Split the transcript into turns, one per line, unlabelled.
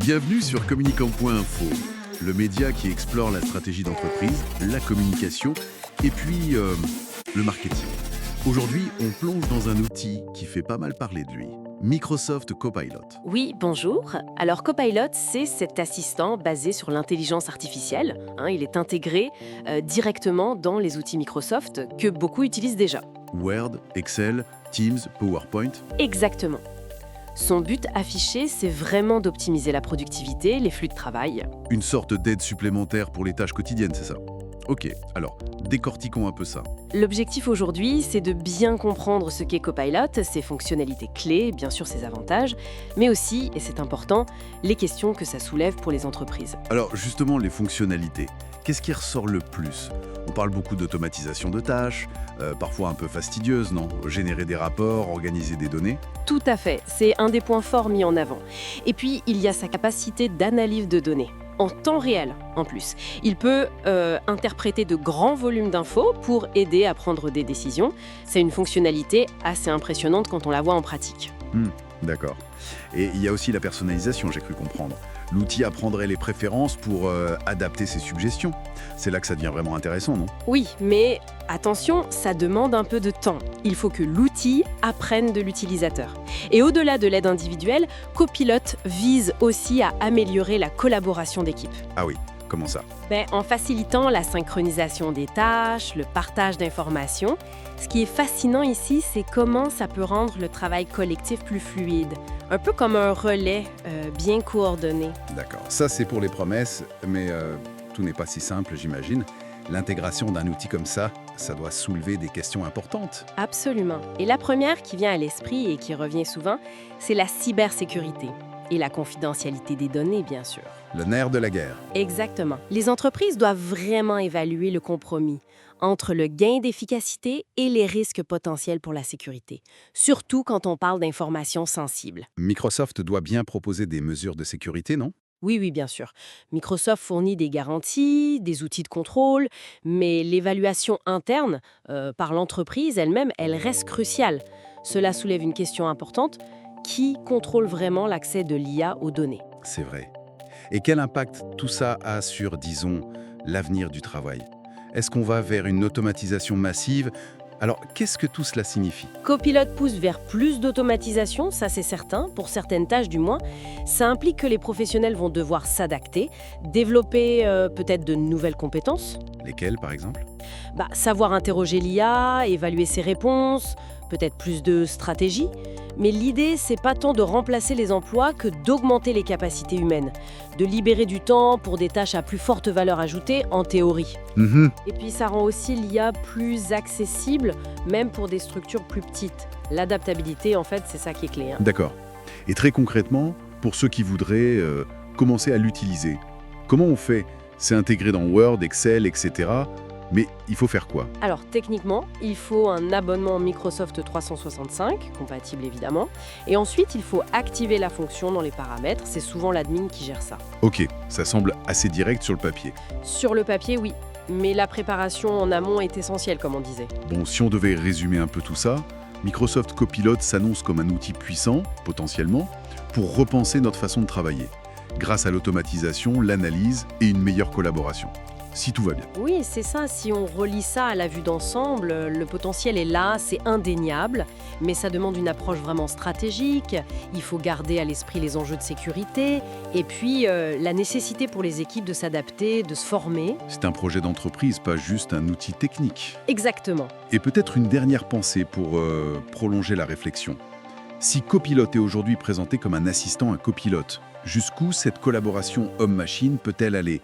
Bienvenue sur Communicant.info, le média qui explore la stratégie d'entreprise, la communication et puis le marketing. Aujourd'hui, on plonge dans un outil qui fait pas mal parler de lui, Microsoft Copilot.
Oui, bonjour. Alors Copilot, c'est cet assistant basé sur l'intelligence artificielle. Il est intégré directement dans les outils Microsoft que beaucoup utilisent déjà.
Word, Excel, Teams, PowerPoint.
Exactement. Son but affiché, c'est vraiment d'optimiser la productivité, les flux de travail.
Une sorte d'aide supplémentaire pour les tâches quotidiennes, c'est ça? Ok, alors, décortiquons un peu ça.
L'objectif aujourd'hui, c'est de bien comprendre ce qu'est Copilot, ses fonctionnalités clés, bien sûr ses avantages, mais aussi, et c'est important, les questions que ça soulève pour les entreprises.
Alors, justement, les fonctionnalités. Qu'est-ce qui ressort le plus? On parle beaucoup d'automatisation de tâches, parfois un peu fastidieuse, non? Générer des rapports, organiser des données.
Tout à fait, c'est un des points forts mis en avant. Et puis, il y a sa capacité d'analyse de données. En temps réel, en plus. Il peut interpréter de grands volumes d'infos pour aider à prendre des décisions. C'est une fonctionnalité assez impressionnante quand on la voit en pratique.
D'accord. Et il y a aussi la personnalisation, j'ai cru comprendre. L'outil apprendrait les préférences pour adapter ses suggestions. C'est là que ça devient vraiment intéressant, non?
Oui, mais attention, ça demande un peu de temps. Il faut que l'outil apprenne de l'utilisateur. Et au-delà de l'aide individuelle, Copilot vise aussi à améliorer la collaboration d'équipe.
Ah oui, comment ça?
En facilitant la synchronisation des tâches, le partage d'informations. Ce qui est fascinant ici, c'est comment ça peut rendre le travail collectif plus fluide. Un peu comme un relais bien coordonné.
D'accord. Ça, c'est pour les promesses, mais tout n'est pas si simple, j'imagine. L'intégration d'un outil comme ça doit soulever des questions importantes.
Absolument. Et la première qui vient à l'esprit et qui revient souvent, c'est la cybersécurité. Et la confidentialité des données, bien sûr.
Le nerf de la guerre.
Exactement. Les entreprises doivent vraiment évaluer le compromis entre le gain d'efficacité et les risques potentiels pour la sécurité, surtout quand on parle d'informations sensibles.
Microsoft doit bien proposer des mesures de sécurité, non?
Oui, bien sûr. Microsoft fournit des garanties, des outils de contrôle, mais l'évaluation interne par l'entreprise elle-même, elle reste cruciale. Cela soulève une question importante. Qui contrôle vraiment l'accès de l'IA aux données?
C'est vrai. Et quel impact tout ça a sur, disons, l'avenir du travail? Est-ce qu'on va vers une automatisation massive? Alors, qu'est-ce que tout cela signifie?
Copilot pousse vers plus d'automatisation, ça c'est certain, pour certaines tâches du moins. Ça implique que les professionnels vont devoir s'adapter, développer peut-être de nouvelles compétences.
Lesquelles, par exemple?
Savoir interroger l'IA, évaluer ses réponses, peut-être plus de stratégie. Mais l'idée, c'est pas tant de remplacer les emplois que d'augmenter les capacités humaines, de libérer du temps pour des tâches à plus forte valeur ajoutée, en théorie. Et puis ça rend aussi l'IA plus accessible, même pour des structures plus petites. L'adaptabilité, en fait, c'est ça qui est clé.
D'accord. Et très concrètement, pour ceux qui voudraient commencer à l'utiliser, comment on fait? C'est intégré dans Word, Excel, etc. Mais il faut faire quoi?
Alors techniquement, il faut un abonnement Microsoft 365, compatible évidemment, et ensuite il faut activer la fonction dans les paramètres, c'est souvent l'admin qui gère ça.
Ok, ça semble assez direct sur le papier.
Sur le papier, oui, mais la préparation en amont est essentielle, comme on disait.
Bon, si on devait résumer un peu tout ça, Microsoft Copilot s'annonce comme un outil puissant, potentiellement, pour repenser notre façon de travailler, grâce à l'automatisation, l'analyse et une meilleure collaboration. Si tout va bien.
Oui, c'est ça. Si on relie ça à la vue d'ensemble, le potentiel est là, c'est indéniable, mais ça demande une approche vraiment stratégique. Il faut garder à l'esprit les enjeux de sécurité et puis la nécessité pour les équipes de s'adapter, de se former.
C'est un projet d'entreprise, pas juste un outil technique.
Exactement.
Et peut-être une dernière pensée pour prolonger la réflexion. Si Copilot est aujourd'hui présenté comme un assistant, un copilote, jusqu'où cette collaboration homme-machine peut-elle aller ?